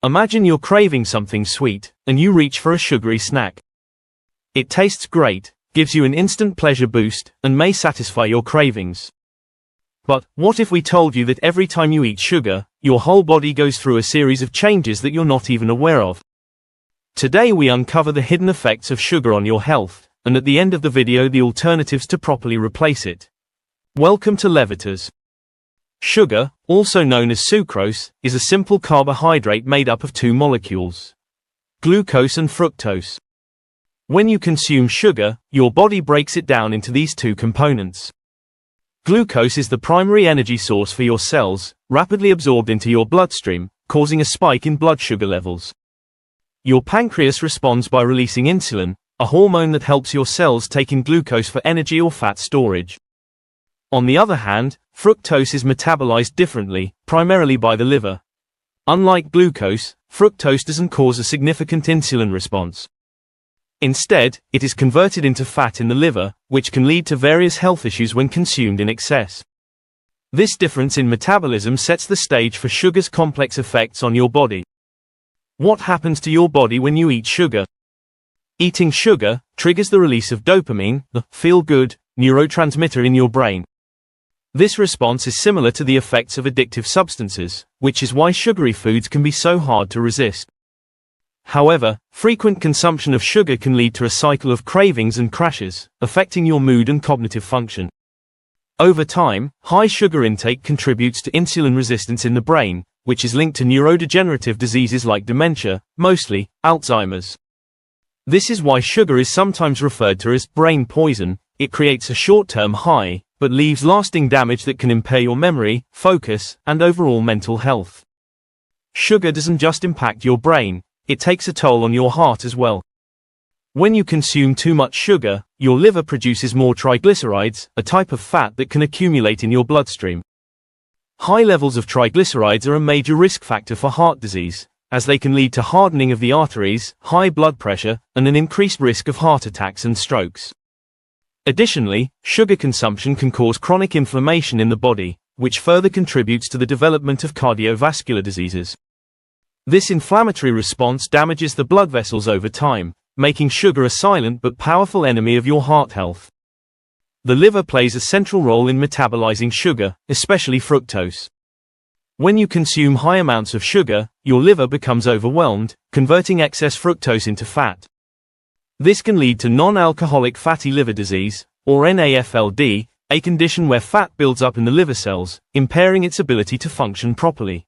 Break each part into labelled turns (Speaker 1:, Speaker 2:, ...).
Speaker 1: Imagine you're craving something sweet, and you reach for a sugary snack. It tastes great, gives you an instant pleasure boost, and may satisfy your cravings. But what if we told you that every time you eat sugar, your whole body goes through a series of changes that you're not even aware of? Today we uncover the hidden effects of sugar on your health, and at the end of the video the alternatives to properly replace it. Welcome to Levitas. Sugar, also known as sucrose, is a simple carbohydrate made up of two molecules, glucose and fructose. When you consume sugar, your body breaks it down into these two components. Glucose is the primary energy source for your cells, rapidly absorbed into your bloodstream, causing a spike in blood sugar levels. Your pancreas responds by releasing insulin, a hormone that helps your cells take in glucose for energy or fat storage. On the other hand, fructose is metabolized differently, primarily by the liver. Unlike glucose, fructose doesn't cause a significant insulin response. Instead, it is converted into fat in the liver, which can lead to various health issues when consumed in excess. This difference in metabolism sets the stage for sugar's complex effects on your body. What happens to your body when you eat sugar? Eating sugar triggers the release of dopamine, the feel-good neurotransmitter in your brain. This response is similar to the effects of addictive substances, which is why sugary foods can be so hard to resist. However, frequent consumption of sugar can lead to a cycle of cravings and crashes, affecting your mood and cognitive function. Over time, high sugar intake contributes to insulin resistance in the brain, which is linked to neurodegenerative diseases like dementia, mostly Alzheimer's. This is why sugar is sometimes referred to as brain poison. It creates a short-term high, but leaves lasting damage that can impair your memory, focus, and overall mental health. Sugar doesn't just impact your brain, it takes a toll on your heart as well. When you consume too much sugar, your liver produces more triglycerides, a type of fat that can accumulate in your bloodstream. High levels of triglycerides are a major risk factor for heart disease, as they can lead to hardening of the arteries, high blood pressure, and an increased risk of heart attacks and strokes. Additionally, sugar consumption can cause chronic inflammation in the body, which further contributes to the development of cardiovascular diseases. This inflammatory response damages the blood vessels over time, making sugar a silent but powerful enemy of your heart health. The liver plays a central role in metabolizing sugar, especially fructose. When you consume high amounts of sugar, your liver becomes overwhelmed, converting excess fructose into fat. This can lead to non-alcoholic fatty liver disease, or NAFLD, a condition where fat builds up in the liver cells, impairing its ability to function properly.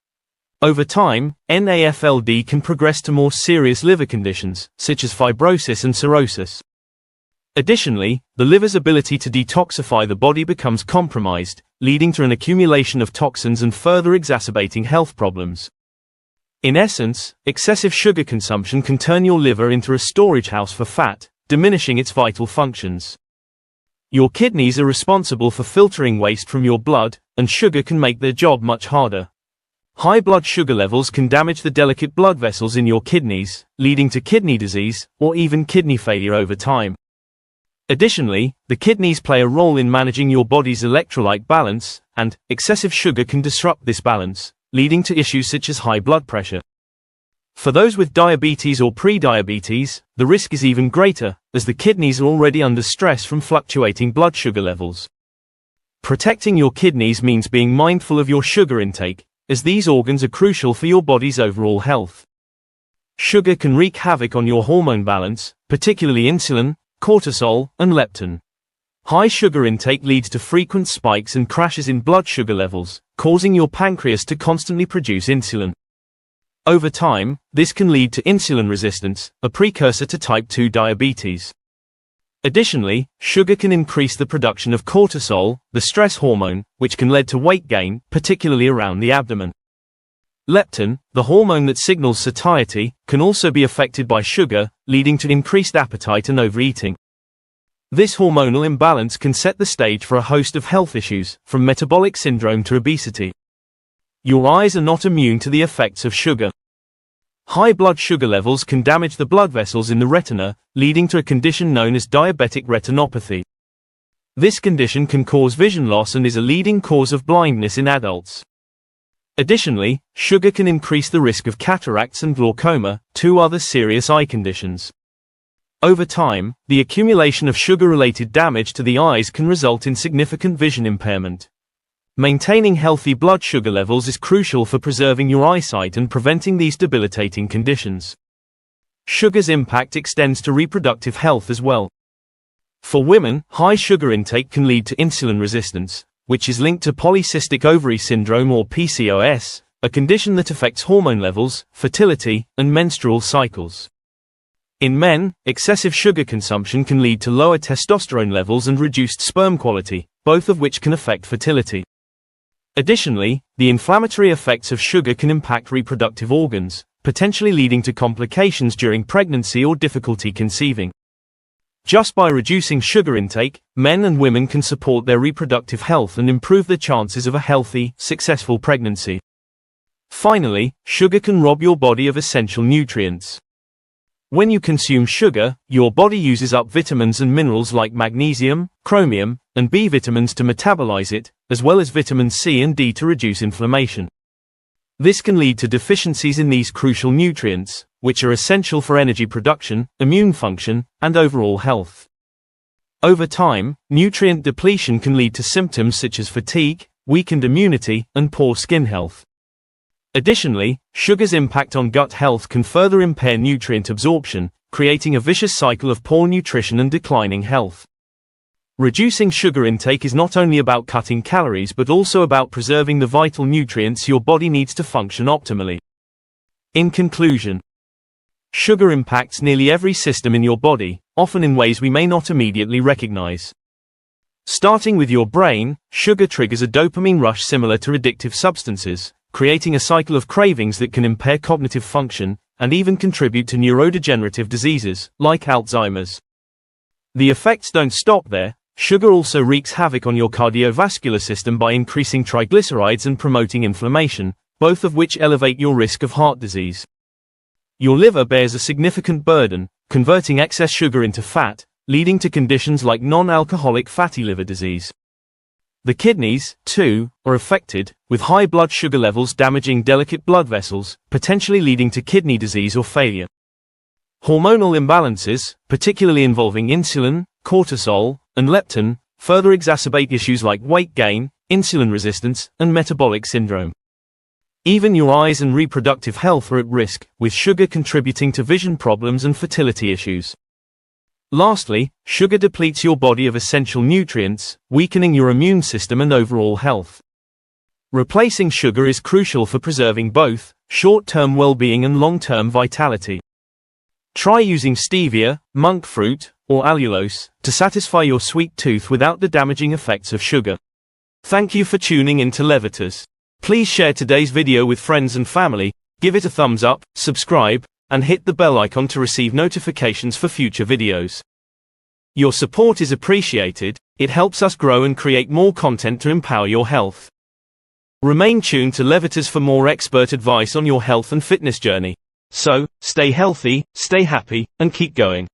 Speaker 1: Over time, NAFLD can progress to more serious liver conditions, such as fibrosis and cirrhosis. Additionally, the liver's ability to detoxify the body becomes compromised, leading to an accumulation of toxins and further exacerbating health problems. In essence, excessive sugar consumption can turn your liver into a storage house for fat, diminishing its vital functions. Your kidneys are responsible for filtering waste from your blood, and sugar can make their job much harder. High blood sugar levels can damage the delicate blood vessels in your kidneys, leading to kidney disease, or even kidney failure over time. Additionally, the kidneys play a role in managing your body's electrolyte balance, and excessive sugar can disrupt this balance, leading to issues such as high blood pressure. For those with diabetes or pre-diabetes, the risk is even greater, as the kidneys are already under stress from fluctuating blood sugar levels. Protecting your kidneys means being mindful of your sugar intake, as these organs are crucial for your body's overall health. Sugar can wreak havoc on your hormone balance, particularly insulin, cortisol, and leptin. High sugar intake leads to frequent spikes and crashes in blood sugar levels, causing your pancreas to constantly produce insulin. Over time, this can lead to insulin resistance, a precursor to type 2 diabetes. Additionally, sugar can increase the production of cortisol, the stress hormone, which can lead to weight gain, particularly around the abdomen. Leptin, the hormone that signals satiety, can also be affected by sugar, leading to increased appetite and overeating. This hormonal imbalance can set the stage for a host of health issues, from metabolic syndrome to obesity. Your eyes are not immune to the effects of sugar. High blood sugar levels can damage the blood vessels in the retina, leading to a condition known as diabetic retinopathy. This condition can cause vision loss and is a leading cause of blindness in adults. Additionally, sugar can increase the risk of cataracts and glaucoma, two other serious eye conditions. Over time, the accumulation of sugar-related damage to the eyes can result in significant vision impairment. Maintaining healthy blood sugar levels is crucial for preserving your eyesight and preventing these debilitating conditions. Sugar's impact extends to reproductive health as well. For women, high sugar intake can lead to insulin resistance, which is linked to polycystic ovary syndrome or PCOS, a condition that affects hormone levels, fertility, and menstrual cycles. In men, excessive sugar consumption can lead to lower testosterone levels and reduced sperm quality, both of which can affect fertility. Additionally, the inflammatory effects of sugar can impact reproductive organs, potentially leading to complications during pregnancy or difficulty conceiving. Just by reducing sugar intake, men and women can support their reproductive health and improve the chances of a healthy, successful pregnancy. Finally, sugar can rob your body of essential nutrients. When you consume sugar, your body uses up vitamins and minerals like magnesium, chromium, and B vitamins to metabolize it, as well as vitamins C and D to reduce inflammation. This can lead to deficiencies in these crucial nutrients, which are essential for energy production, immune function, and overall health. Over time, nutrient depletion can lead to symptoms such as fatigue, weakened immunity, and poor skin health. Additionally, sugar's impact on gut health can further impair nutrient absorption, creating a vicious cycle of poor nutrition and declining health. Reducing sugar intake is not only about cutting calories but also about preserving the vital nutrients your body needs to function optimally. In conclusion, sugar impacts nearly every system in your body, often in ways we may not immediately recognize. Starting with your brain, sugar triggers a dopamine rush similar to addictive substances, creating a cycle of cravings that can impair cognitive function and even contribute to neurodegenerative diseases, like Alzheimer's. The effects don't stop there. Sugar also wreaks havoc on your cardiovascular system by increasing triglycerides and promoting inflammation, both of which elevate your risk of heart disease. Your liver bears a significant burden, converting excess sugar into fat, leading to conditions like non-alcoholic fatty liver disease. The kidneys, too, are affected, with high blood sugar levels damaging delicate blood vessels, potentially leading to kidney disease or failure. Hormonal imbalances, particularly involving insulin, cortisol, and leptin, further exacerbate issues like weight gain, insulin resistance, and metabolic syndrome. Even your eyes and reproductive health are at risk, with sugar contributing to vision problems and fertility issues. Lastly, sugar depletes your body of essential nutrients, weakening your immune system and overall health. Replacing sugar is crucial for preserving both short-term well-being and long-term vitality. Try using stevia, monk fruit, or allulose to satisfy your sweet tooth without the damaging effects of sugar. Thank you for tuning in to Levitas. Please share today's video with friends and family, give it a thumbs up, subscribe, and hit the bell icon to receive notifications for future videos. Your support is appreciated, it helps us grow and create more content to empower your health. Remain tuned to Levitas for more expert advice on your health and fitness journey. So, stay healthy, stay happy, and keep going.